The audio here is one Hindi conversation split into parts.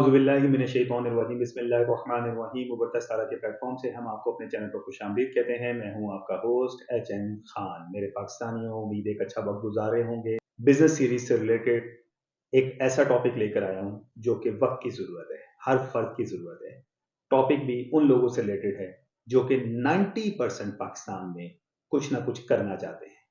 औज़ुबिल्लाहि मिनश्शैतानिर्रजीम बिस्मिल्लाहिर्रहमानिर्रहीम। उबरता सारा के प्लेटफॉर्म से हम आपको अपने चैनल पर खुशामदीद कहते हैं। मैं हूं आपका होस्ट HM खान। मेरे पाकिस्तानियों, उम्मीद एक अच्छा वक्त गुजारे होंगे। बिजनेस सीरीज से रिलेटेड एक ऐसा टॉपिक लेकर आया हूं जो कि वक्त की ज़रूरत है, हर फर्द की ज़रूरत है। टॉपिक भी उन लोगों से रिलेटेड है जो कि 90% पाकिस्तान में कुछ ना कुछ करना चाहते हैं,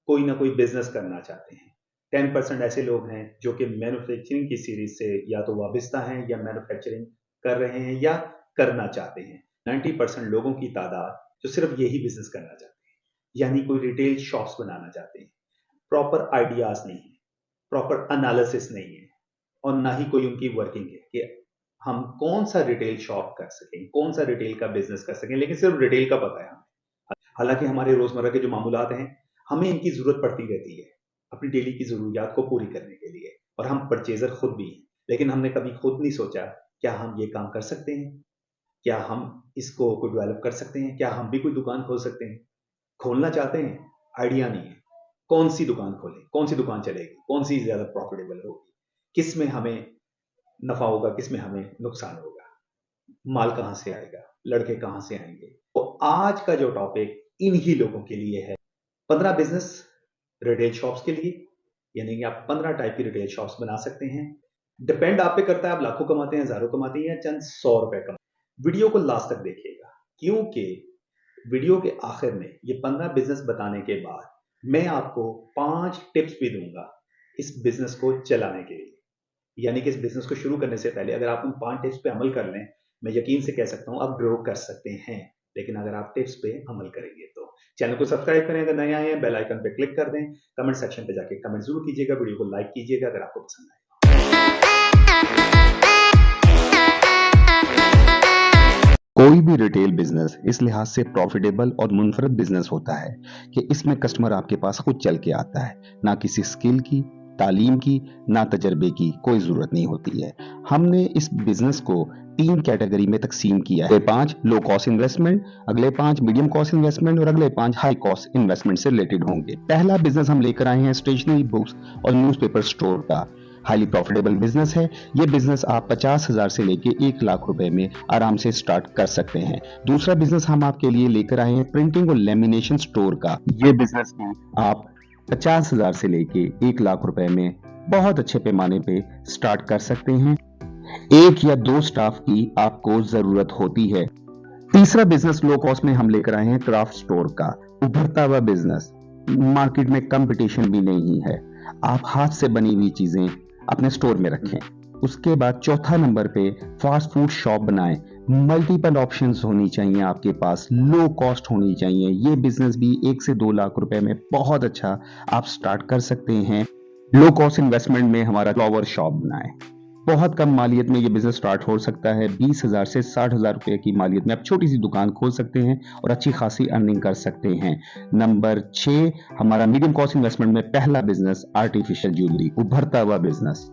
कोई ना कोई बिजनेस करना चाहते हैं। 10% ऐसे लोग हैं जो कि मैन्युफैक्चरिंग की सीरीज से या तो वाबस्ता हैं या मैन्युफैक्चरिंग कर रहे हैं या करना चाहते हैं। 90% लोगों की तादाद जो सिर्फ यही बिजनेस करना चाहते हैं, यानी कोई रिटेल शॉप्स बनाना चाहते हैं। प्रॉपर आइडियाज नहीं है, प्रॉपर एनालिसिस नहीं है और ना ही कोई उनकी वर्किंग है कि हम कौन सा रिटेल शॉप कर सकें, कौन सा रिटेल का बिजनेस कर सकें, लेकिन सिर्फ रिटेल का पता है हमें। हालांकि हमारे रोजमर्रा के जो मामूलात हैं, हमें इनकी जरूरत पड़ती रहती है अपनी डेली की जरूरियात को पूरी करने के लिए, और हम परचेजर खुद भी हैं। लेकिन हमने कभी खुद नहीं सोचा क्या हम ये काम कर सकते हैं, क्या हम इसको कोई डेवलप कर सकते हैं, क्या हम भी कोई दुकान खोल सकते हैं। खोलना चाहते हैं, आइडिया नहीं है कौन सी दुकान खोलें, कौन सी दुकान चलेगी, कौन सी ज्यादा प्रॉफिटेबल होगी, किस में हमें नफा होगा, किस में हमें नुकसान होगा, माल कहां से आएगा, लड़के कहां से आएंगे। तो आज का जो टॉपिक इन्हीं लोगों के लिए है, 15 बिजनेस रिटेल शॉप्स के लिए, यानी कि आप 15 टाइप की रिटेल शॉप्स बना सकते हैं। डिपेंड आप पे करता है आप लाखों कमाते हैं, हजारों कमाते हैं या चंद 100 रुपए कमाते। वीडियो को लास्ट तक देखिएगा, क्योंकि वीडियो के आखिर में ये 15 बिजनेस बताने के बाद मैं आपको 5 टिप्स भी दूंगा इस बिजनेस को चलाने के लिए। यानी कि इस बिजनेस को शुरू करने से पहले अगर आप उन 5 टिप्स पे अमल कर लें, मैं यकीन से कह सकता हूं आप ग्रो कर सकते हैं। लेकिन अगर आप टिप्स पे अमल करेंगे तो चैनल को सब्सक्राइब करें, अगर नए आए हैं बेल आइकन पे क्लिक कर दें, कमेंट सेक्शन पे जाके कमेंट जरूर कीजिएगा, वीडियो को लाइक कीजिएगा अगर आपको पसंद आए। कोई भी रिटेल बिजनेस इस लिहाज से प्रॉफिटेबल और मुनफरद बिजनेस होता है कि इसमें कस्टमर आपके पास खुद चल के आता है, ना किसी स्किल की, तालीम की, ना तजर्बे की कोई जरूरत नहीं होती है। हमने इस बिजनेस को 3 कैटेगरी में तकसीम किया है। 5 लो कॉस्ट इन्वेस्टमेंट, अगले 5 मीडियम कॉस्ट इन्वेस्टमेंट और अगले 5 हाई कॉस्ट इन्वेस्टमेंट से रिलेटेड होंगे। पहला बिजनेस हम लेकर आए हैं स्टेशनरी, बुक्स और न्यूज़पेपर स्टोर का। हाईली प्रॉफिटेबल बिजनेस है। ये बिजनेस आप 50,000 से लेके 1 लाख रुपए में आराम से स्टार्ट कर सकते हैं। दूसरा बिजनेस हम आपके लिए लेकर आए हैं प्रिंटिंग और लेमिनेशन स्टोर का। ये बिजनेस भी आप 50,000 से लेके 1 लाख रुपए में बहुत अच्छे पैमाने पे स्टार्ट कर सकते हैं। 1 या 2 स्टाफ की आपको जरूरत होती है। तीसरा बिजनेस लो कॉस्ट में हम लेकर आए हैं क्राफ्ट स्टोर का। उभरता हुआ बिजनेस, मार्केट में कंपटीशन भी नहीं है। आप हाथ से बनी हुई चीजें अपने स्टोर में रखें। उसके बाद चौथा नंबर पे फास्ट फूड शॉप बनाएं। मल्टीपल ऑप्शंस होनी चाहिए आपके पास, लो कॉस्ट होनी चाहिए। ये बिजनेस भी 1 से 2 लाख रुपए में बहुत अच्छा आप स्टार्ट कर सकते हैं। लो कॉस्ट इन्वेस्टमेंट में हमारा फ्लावर शॉप बनाएं। बहुत कम मालियत में ये बिजनेस स्टार्ट हो सकता है। 20,000 से 60,000 रुपए की मालियत में आप छोटी सी दुकान खोल सकते हैं और अच्छी खासी अर्निंग कर सकते हैं। नंबर 6 हमारा मीडियम कॉस्ट इन्वेस्टमेंट में पहला बिजनेस आर्टिफिशियल ज्वेलरी, उभरता हुआ बिजनेस।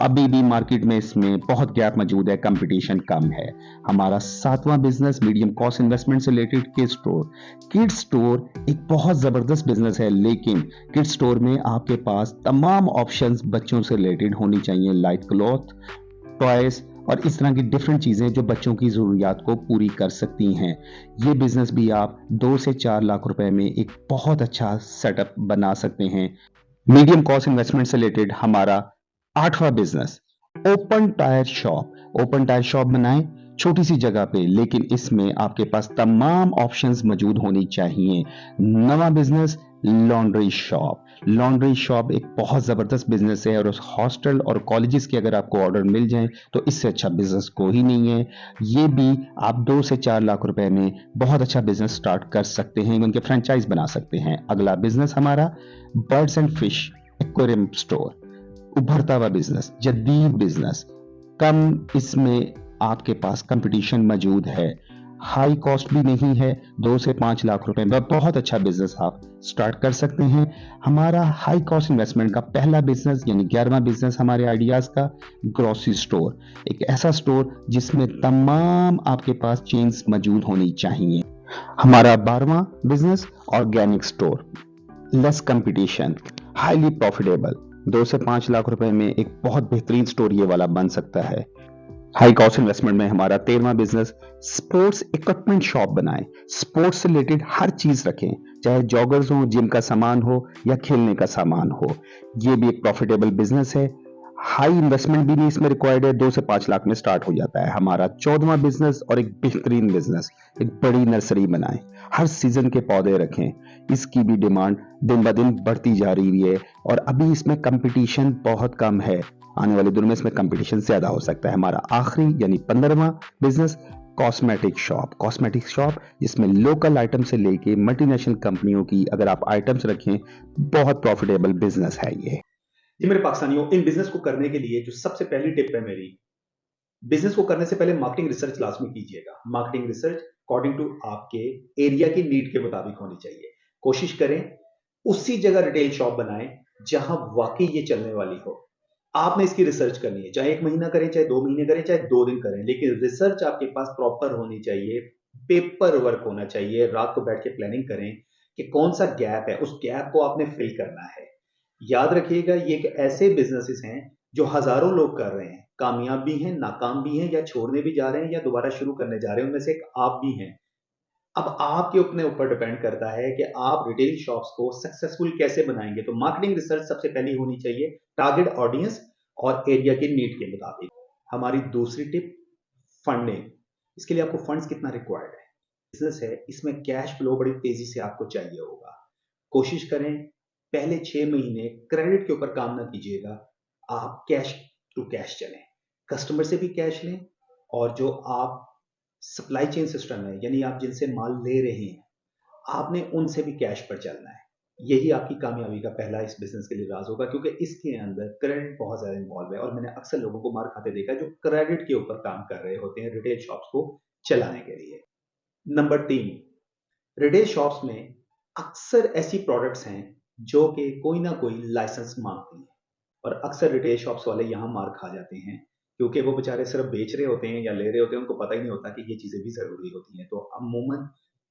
अभी भी मार्केट में इसमें बहुत गैप मौजूद है, कंपटीशन कम है। हमारा 7वां बिजनेस मीडियम कॉस्ट इन्वेस्टमेंट से related kid store. Kid store एक बहुत जबरदस्त बिजनेस है, लेकिन किड स्टोर में आपके पास तमाम ऑप्शंस बच्चों से रिलेटेड होनी चाहिए, लाइक क्लॉथ, टॉयज और इस तरह की डिफरेंट चीजें जो बच्चों की जरूरियात को पूरी कर सकती हैं। ये बिजनेस भी आप 2 से 4 लाख रुपए में एक बहुत अच्छा सेटअप बना सकते हैं। मीडियम कॉस्ट इन्वेस्टमेंट से रिलेटेड हमारा 8वां business open tyre shop. Open tyre shop बनाएं छोटी सी जगह पे, लेकिन इसमें आपके पास तमाम ऑप्शंस मौजूद होनी चाहिए। 9वां business laundry shop. Laundry shop एक बहुत जबरदस्त बिजनेस है और उस हॉस्टल और कॉलेजेस के अगर आपको ऑर्डर मिल जाए तो इससे अच्छा बिजनेस कोई नहीं है। ये भी आप 2 से 4 लाख रुपए में बहुत अच्छा बिजनेस स्टार्ट कर सकते हैं, उनके फ्रेंचाइज बना सकते हैं। अगला बिजनेस हमारा birds and fish aquarium store. उभरता हुआ बिजनेस, जदीद बिजनेस, कम इसमें आपके पास कंपटीशन मौजूद है, हाई कॉस्ट भी नहीं है। 2 से 5 लाख रुपए में बहुत अच्छा बिजनेस आप स्टार्ट कर सकते हैं। हमारा हाई कॉस्ट इन्वेस्टमेंट का पहला बिजनेस यानी 11वां बिजनेस हमारे आइडियाज का ग्रोसरी स्टोर। एक ऐसा स्टोर जिसमें तमाम आपके पास चेन्स मौजूद होनी चाहिए। हमारा 12वां business organic store, less competition, highly profitable. 2 से 5 लाख रुपए में एक बहुत बेहतरीन स्टोर ये वाला बन सकता है। हाई कॉस्ट इन्वेस्टमेंट में हमारा 13वां बिजनेस स्पोर्ट्स इक्विपमेंट शॉप बनाएं। स्पोर्ट्स से रिलेटेड हर चीज रखें, चाहे जॉगर्स हो, जिम का सामान हो या खेलने का सामान हो। ये भी एक प्रॉफिटेबल बिजनेस है। हाई इन्वेस्टमेंट भी नहीं इसमें रिक्वायर्ड है, 2 से 5 लाख में स्टार्ट हो जाता है। हमारा 14वां बिजनेस और एक बेहतरीन बिजनेस, एक बड़ी नर्सरी बनाएं। हर सीजन के पौधे रखें, इसकी भी डिमांड दिन ब दिन बढ़ती जा रही है और अभी इसमें कंपटीशन बहुत कम है। आने वाले दिनों में इसमें कंपटीशन ज्यादा हो सकता है। हमारा आखिरी यानी 15वां बिजनेस कॉस्मेटिक शॉप जिसमें लोकल आइटम से लेके मल्टीनेशनल कंपनियों की अगर आप आइटम्स रखें, बहुत प्रॉफिटेबल बिजनेस है ये। जी मेरे पाकिस्तानियों, इन बिजनेस को करने के लिए जो सबसे पहली टिप है मेरी, बिजनेस को करने से पहले मार्केटिंग रिसर्च लाजमी कीजिएगा। मार्केटिंग रिसर्च अकॉर्डिंग टू आपके एरिया की नीड के मुताबिक होनी चाहिए। कोशिश करें उसी जगह रिटेल शॉप बनाएं जहां वाकई ये चलने वाली हो। आपने इसकी रिसर्च करनी है, चाहे 1 महीना करें, चाहे 2 महीने करें, चाहे 2 दिन करें, लेकिन रिसर्च आपके पास प्रॉपर होनी चाहिए। पेपर वर्क होना चाहिए। रात को बैठ के प्लानिंग करें कि कौन सा गैप है, उस गैप को आपने फिल करना है। याद रखिएगा, ये एक ऐसे बिजनेसेस हैं जो हजारों लोग कर रहे हैं, कामयाब भी हैं, नाकाम भी हैं, या छोड़ने भी जा रहे हैं, या दोबारा शुरू करने जा रहे हैं। उनमें से एक आप भी हैं। अब आपके अपने ऊपर डिपेंड करता है कि आप रिटेल शॉप्स को सक्सेसफुल कैसे बनाएंगे। तो मार्केटिंग रिसर्च सबसे पहली होनी चाहिए, टारगेट ऑडियंस और एरिया की नीड के मुताबिक। हमारी दूसरी टिप, फंडिंग। इसके लिए आपको फंड्स कितना रिक्वायर्ड है। बिजनेस है, इसमें कैश फ्लो बड़ी तेजी से आपको चाहिए होगा। कोशिश करें पहले 6 महीने क्रेडिट के ऊपर काम ना कीजिएगा, आप कैश टू कैश चलें। कस्टमर से भी कैश लें और जो आप सप्लाई चेन सिस्टम है, यानी आप जिनसे माल ले रहे हैं, आपने उनसे भी कैश पर चलना है। यही आपकी कामयाबी का पहला इस बिजनेस के लिए राज होगा, क्योंकि इसके अंदर क्रेडिट बहुत ज्यादा इन्वॉल्व है और मैंने अक्सर लोगों को मार खाते देखा है जो क्रेडिट के ऊपर काम कर रहे होते हैं रिटेल शॉप्स को चलाने के लिए। नंबर 3, रिटेल शॉप्स में अक्सर ऐसी प्रोडक्ट्स हैं जो कि कोई ना कोई लाइसेंस मांगती हैं और अक्सर रिटेल शॉप्स वाले यहाँ मार खा जाते हैं, क्योंकि वो बेचारे सिर्फ बेच रहे होते हैं या ले रहे होते हैं, उनको पता ही नहीं होता कि ये चीज़ें भी ज़रूरी होती हैं। तो अमूमन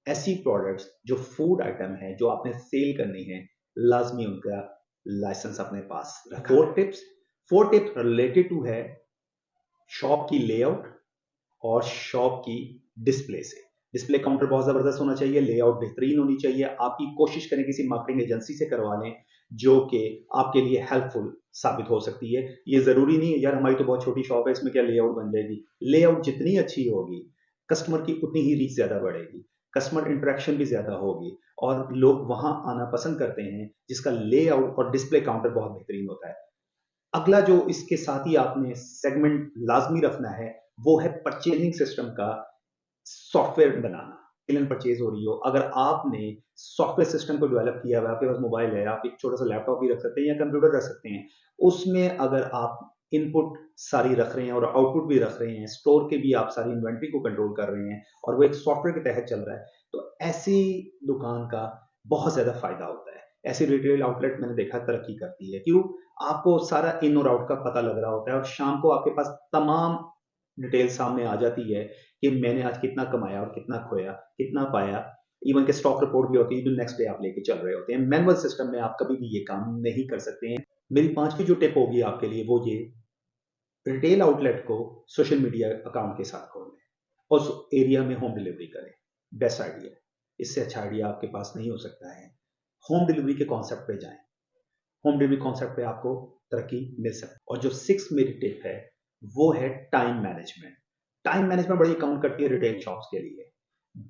ऐसी प्रोडक्ट्स जो फूड आइटम है, जो आपने सेल करनी है, लाजमी उनका लाइसेंस अपने पास रखा। 4 टिप्स रिलेटेड टू है शॉप की लेआउट और शॉप की डिस्प्ले से। डिस्प्ले काउंटर बहुत जबरदस्त होना चाहिए, लेआउट बेहतरीन होनी चाहिए। आपकी कोशिश करें किसी मार्केटिंग एजेंसी से करवा लें जो कि आपके लिए हेल्पफुल साबित हो सकती है। ये जरूरी नहीं है यार हमारी तो बहुत छोटी शॉप है, इसमें क्या लेआउट बन जाएगी। लेआउट जितनी अच्छी होगी, कस्टमर की उतनी ही रीच ज्यादा बढ़ेगी, कस्टमर इंटरेक्शन भी ज्यादा होगी और लोग वहां आना पसंद करते हैं जिसका लेआउट और डिस्प्ले काउंटर बहुत बेहतरीन होता है। अगला जो इसके साथ ही आपने सेगमेंट लाजमी रखना है, वो है परचेजिंग सिस्टम का सॉफ्टवेयर बनाना। सेल एंड परचेज हो रही हो, अगर आपने सॉफ्टवेयर सिस्टम को डेवलप किया हुआ है, आपके पास मोबाइल है, आप एक छोटा सा लैपटॉप भी रख सकते हैं या कंप्यूटर रख सकते हैं, उसमें अगर आप इनपुट सारी रख रहे हैं और आउटपुट भी रख रहे हैं, स्टोर के भी आप सारी इन्वेंट्री को कंट्रोल कर रहे हैं और वो एक सॉफ्टवेयर के तहत चल रहा है, तो ऐसी दुकान का बहुत ज्यादा फायदा होता है। ऐसी रिटेल आउटलेट मैंने देखा तरक्की करती है। क्यों? आपको सारा इन और आउट का पता लग रहा होता है और शाम को आपके पास तमाम डिटेल सामने आ जाती है कि मैंने आज कितना कमाया और कितना खोया, कितना पाया। इवन के स्टॉक रिपोर्ट भी होती है जो नेक्स्ट डे आप लेके चल रहे होते हैं। मैनुअल सिस्टम में आप कभी भी ये काम नहीं कर सकते हैं। मेरी 5वीं जो टिप होगी आपके लिए वो ये, रिटेल आउटलेट को सोशल मीडिया अकाउंट के साथ खोलें और उस एरिया में होम डिलीवरी करें। बेस्ट आइडिया, इससे अच्छा आइडिया आपके पास नहीं हो सकता है। होम डिलीवरी के कॉन्सेप्ट पे जाएं। होम डिलीवरी कॉन्सेप्ट पे आपको तरक्की मिल सकती है। और जो 6 मेरी टिप है वो है टाइम मैनेजमेंट। टाइम मैनेजमेंट बड़ी काउंट करती है रिटेल शॉप्स के लिए।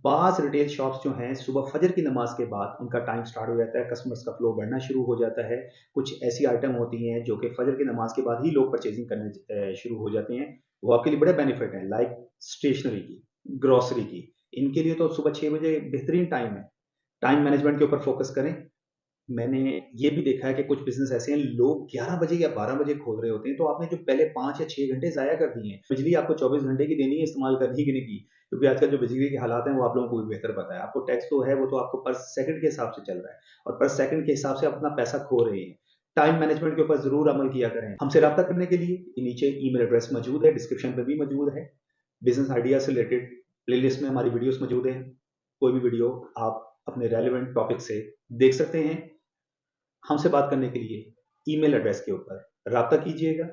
बाज रिटेल शॉप्स जो हैं सुबह फजर की नमाज के बाद उनका टाइम स्टार्ट हो जाता है, कस्टमर्स का फ्लो बढ़ना शुरू हो जाता है। कुछ ऐसी आइटम होती हैं जो कि फजर की नमाज के बाद ही लोग परचेजिंग करने शुरू हो जाते हैं। वो आपके लिए बड़े बेनिफिट है, लाइक स्टेशनरी की, ग्रोसरी की। इनके लिए तो सुबह 6 बजे बेहतरीन टाइम है। टाइम मैनेजमेंट के ऊपर फोकस करें। मैंने ये भी देखा है कि कुछ बिज़नेस ऐसे हैं, लोग 11 बजे या 12 बजे खोल रहे होते हैं, तो आपने जो पहले 5 या 6 घंटे ज़ाया कर दिए हैं। बिजली आपको 24 घंटे की देनी है, इस्तेमाल करनी कि नहीं की। क्योंकि आजकल जो बिजली के हालात हैं, वो आप लोगों को भी बेहतर पता है। आपको टैक्स तो है, वो तो आपको पर सेकंड के हिसाब से चल रहा है और पर सेकंड के हिसाब से आप अपना पैसा खो रहे हैं। टाइम मैनेजमेंट के ऊपर ज़रूर अमल किया करें। हमसे राब्ता करने के लिए नीचे ईमेल एड्रेस मौजूद है, डिस्क्रिप्शन पे भी मौजूद है। बिज़नेस आइडिया से रिलेटेड प्लेलिस्ट में हमारी वीडियोज़ मौजूद हैं। कोई भी वीडियो आप अपने रेलेवेंट टॉपिक से देख सकते हैं। हमसे बात करने के लिए ईमेल एड्रेस के ऊपर राब्ता कीजिएगा,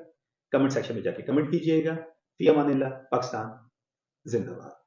कमेंट सेक्शन में जाके कमेंट कीजिएगा, फी अमानिल्लाह। पाकिस्तान जिंदाबाद।